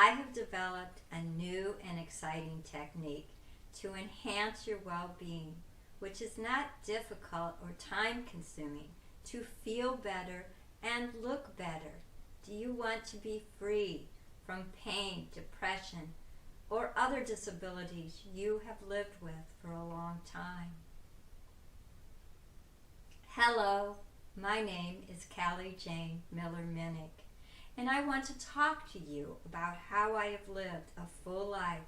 I have developed a new and exciting technique to enhance your well-being, which is not difficult or time-consuming, to feel better and look better. Do you want to be free from pain, depression, or other disabilities you have lived with for a long time? Hello, my name is Callie Jane Miller-Minnick, and I want to talk to you about how I have lived a full life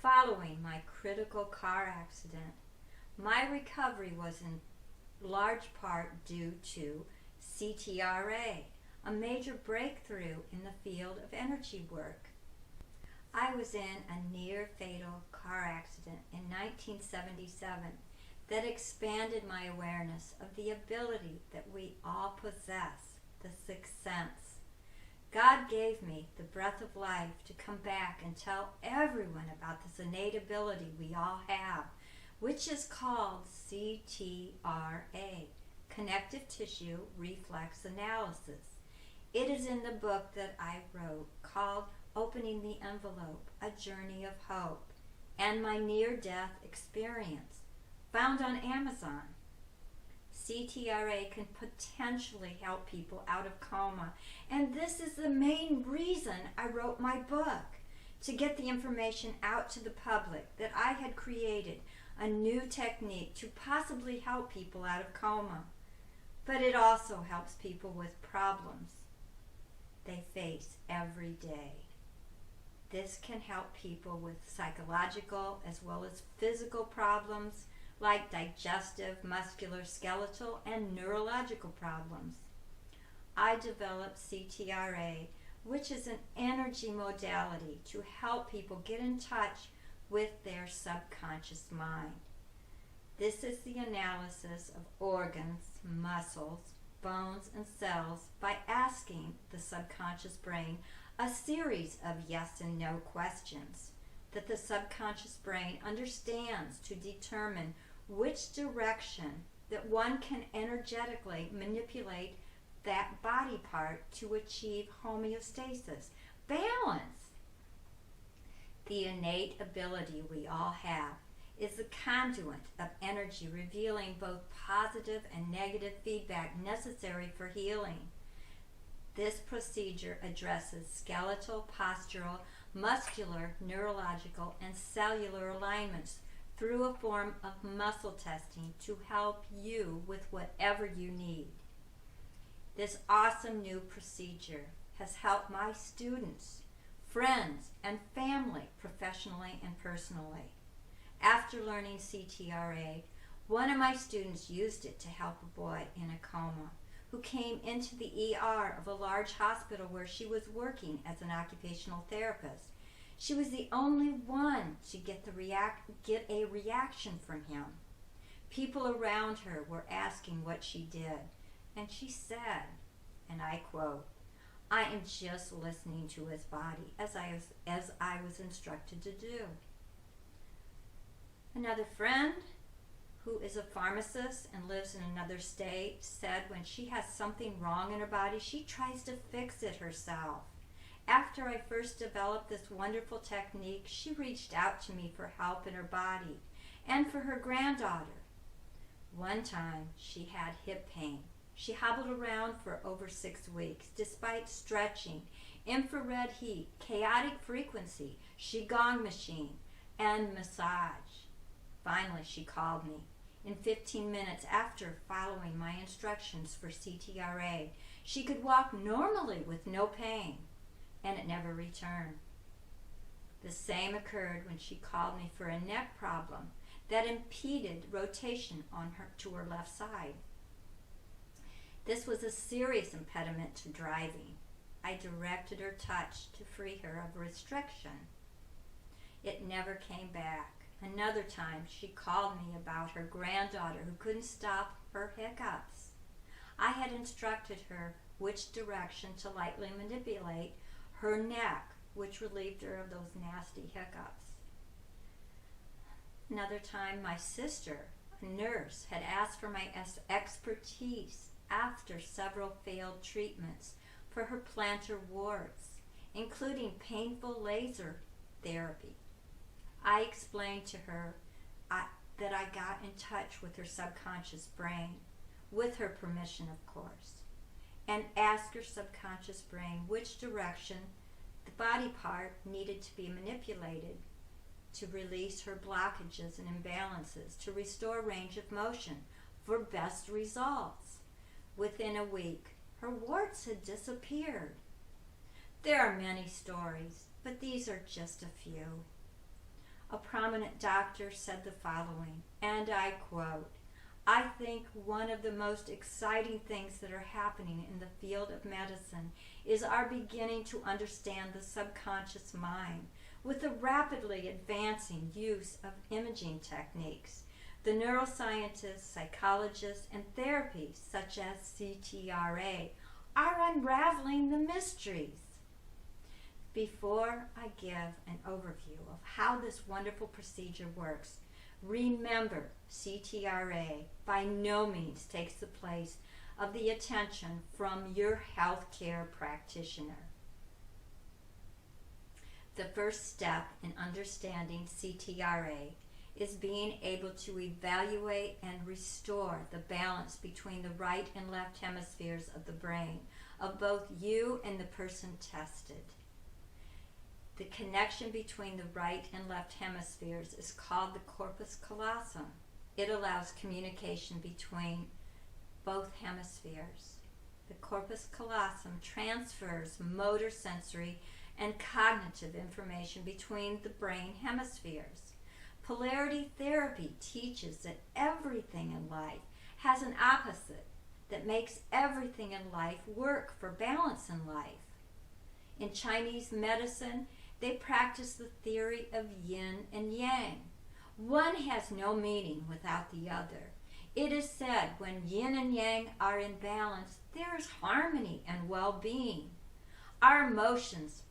following my critical car accident. My recovery was in large part due to CTRA, a major breakthrough in the field of energy work. I was in a near-fatal car accident in 1977 that expanded my awareness of the ability that we all possess, the sixth sense. God gave me the breath of life to come back and tell everyone about this innate ability we all have, which is called CTRA, Connective Tissue Reflex Analysis. It is in the book that I wrote called Opening the Envelope, A Journey of Hope, and my near-death experience, found on Amazon. CTRA can potentially help people out of coma, and this is the main reason I wrote my book, to get the information out to the public that I had created a new technique to possibly help people out of coma. But it also helps people with problems they face every day. This can help people with psychological as well as physical problems like digestive, muscular, skeletal, and neurological problems. I developed CTRA, which is an energy modality to help people get in touch with their subconscious mind. This is the analysis of organs, muscles, bones, and cells by asking the subconscious brain a series of yes and no questions that the subconscious brain understands to determine which direction that one can energetically manipulate that body part to achieve homeostasis, balance. The innate ability we all have is the conduit of energy, revealing both positive and negative feedback necessary for healing. This procedure addresses skeletal, postural, muscular, neurological, and cellular alignments through a form of muscle testing to help you with whatever you need. This awesome new procedure has helped my students, friends, and family professionally and personally. After learning CTRA, one of my students used it to help a boy in a coma who came into the ER of a large hospital where she was working as an occupational therapist. She was the only one to get a reaction from him. People around her were asking what she did, and she said, and I quote, "I am just listening to his body as I was instructed to do." Another friend, who is a pharmacist and lives in another state, said when she has something wrong in her body, she tries to fix it herself. After I first developed this wonderful technique, she reached out to me for help in her body and for her granddaughter. One time, she had hip pain. She hobbled around for over 6 weeks, despite stretching, infrared heat, chaotic frequency, Qigong machine, and massage. Finally, she called me. In 15 minutes after following my instructions for CTRA, she could walk normally with no pain, and it never returned. The same occurred when she called me for a neck problem that impeded rotation to her left side. This was a serious impediment to driving. I directed her touch to free her of restriction. It never came back. Another time, she called me about her granddaughter who couldn't stop her hiccups. I had instructed her which direction to lightly manipulate her neck, which relieved her of those nasty hiccups. Another time, my sister, a nurse, had asked for my expertise after several failed treatments for her plantar warts. including painful laser therapy. I explained to her that I got in touch with her subconscious brain, with her permission, of course, and asked her subconscious brain which direction the body part needed to be manipulated to release her blockages and imbalances, to restore range of motion for best results. Within a week, her warts had disappeared. There are many stories, but these are just a few. A prominent doctor said the following, and I quote, "I think one of the most exciting things that are happening in the field of medicine is our beginning to understand the subconscious mind with the rapidly advancing use of imaging techniques. The neuroscientists, psychologists, and therapies such as CTRA are unraveling the mysteries." Before I give an overview of how this wonderful procedure works, remember CTRA by no means takes the place of the attention from your healthcare practitioner. The first step in understanding CTRA is being able to evaluate and restore the balance between the right and left hemispheres of the brain of both you and the person tested. The connection between the right and left hemispheres is called the corpus callosum. It allows communication between both hemispheres. The corpus callosum transfers motor, sensory, and cognitive information between the brain hemispheres. Polarity therapy teaches that everything in life has an opposite that makes everything in life work for balance in life. In Chinese medicine, they practice the theory of yin and yang. One has no meaning without the other. It is said when yin and yang are in balance, there is harmony and well-being. Our emotions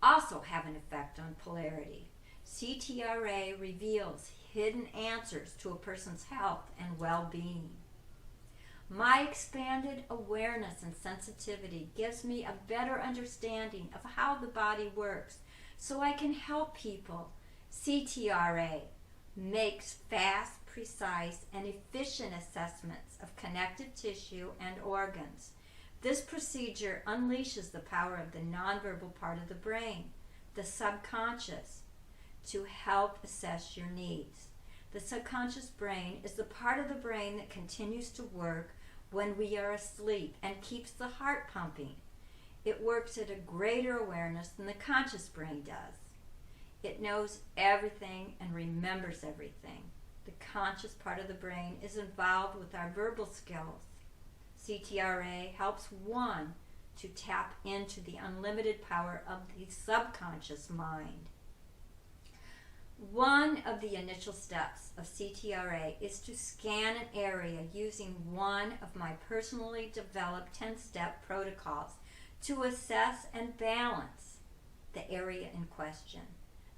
also have an effect on polarity. CTRA reveals hidden answers to a person's health and well-being. My expanded awareness and sensitivity gives me a better understanding of how the body works, so I can help people. CTRA makes fast, precise, and efficient assessments of connective tissue and organs. This procedure unleashes the power of the nonverbal part of the brain, the subconscious, to help assess your needs. The subconscious brain is the part of the brain that continues to work when we are asleep and keeps the heart pumping. It works at a greater awareness than the conscious brain does. It knows everything and remembers everything. The conscious part of the brain is involved with our verbal skills. CTRA helps one to tap into the unlimited power of the subconscious mind. One of the initial steps of CTRA is to scan an area using one of my personally developed 10-step protocols to assess and balance the area in question.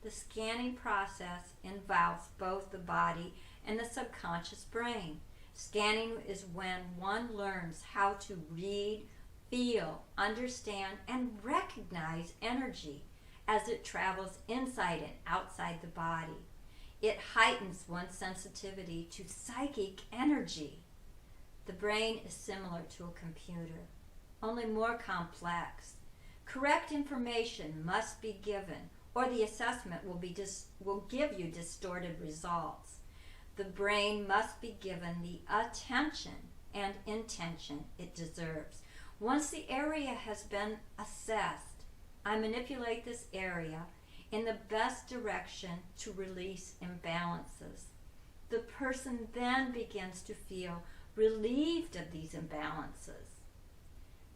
The scanning process involves both the body and the subconscious brain. Scanning is when one learns how to read, feel, understand, and recognize energy as it travels inside and outside the body. It heightens one's sensitivity to psychic energy. The brain is similar to a computer, only more complex. Correct information must be given, or the assessment will give you distorted results. The brain must be given the attention and intention it deserves. Once the area has been assessed, I manipulate this area in the best direction to release imbalances. The person then begins to feel relieved of these imbalances.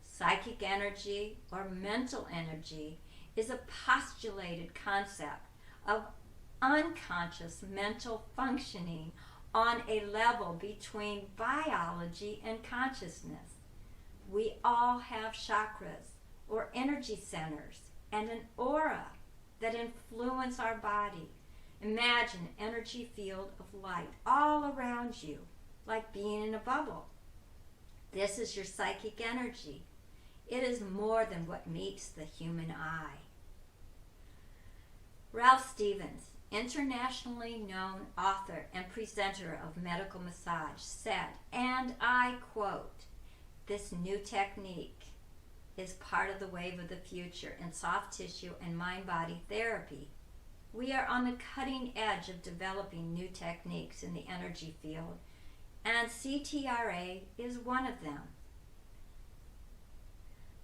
Psychic energy or mental energy is a postulated concept of unconscious mental functioning on a level between biology and consciousness. We all have chakras or energy centers and an aura that influence our body. Imagine an energy field of light all around you, like being in a bubble. This is your psychic energy. It is more than what meets the human eye. Ralph Stevens, internationally known author and presenter of medical massage, said, and I quote, "This new technique is part of the wave of the future in soft tissue and mind-body therapy. We are on the cutting edge of developing new techniques in the energy field, and CTRA is one of them.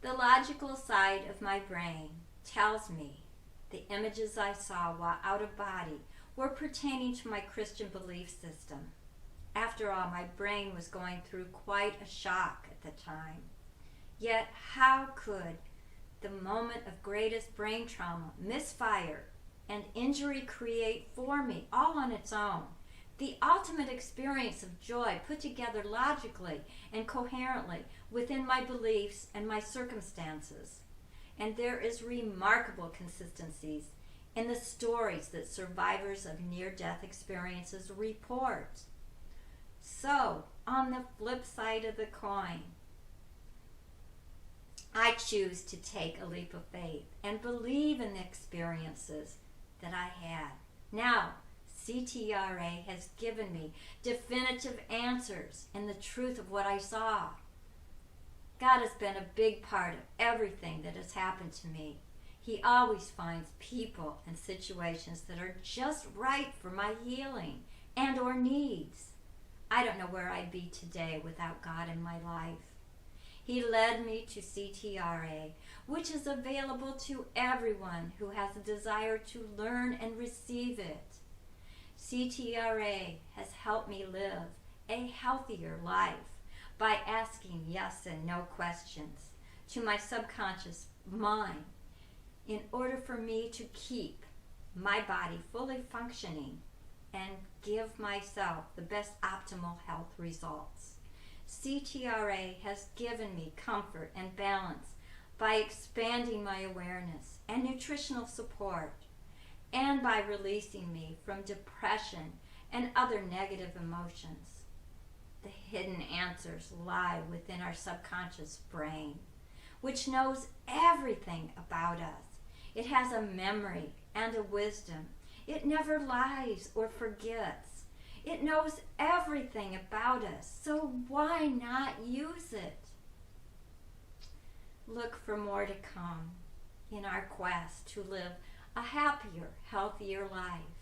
The logical side of my brain tells me the images I saw while out of body were pertaining to my Christian belief system. After all, my brain was going through quite a shock at the time. Yet how could the moment of greatest brain trauma, misfire, and injury create for me, all on its own, the ultimate experience of joy put together logically and coherently within my beliefs and my circumstances? And there is remarkable consistencies in the stories that survivors of near-death experiences report. So, on the flip side of the coin, I choose to take a leap of faith and believe in the experiences that I had. Now, CTRA has given me definitive answers in the truth of what I saw. God has been a big part of everything that has happened to me. He always finds people and situations that are just right for my healing and or needs. I don't know where I'd be today without God in my life. He led me to CTRA, which is available to everyone who has a desire to learn and receive it. CTRA has helped me live a healthier life by asking yes and no questions to my subconscious mind in order for me to keep my body fully functioning and give myself the best optimal health results. CTRA has given me comfort and balance by expanding my awareness and nutritional support, and by releasing me from depression and other negative emotions. The hidden answers lie within our subconscious brain, which knows everything about us. It has a memory and a wisdom. It never lies or forgets. It knows everything about us, so why not use it? Look for more to come in our quest to live a happier, healthier life.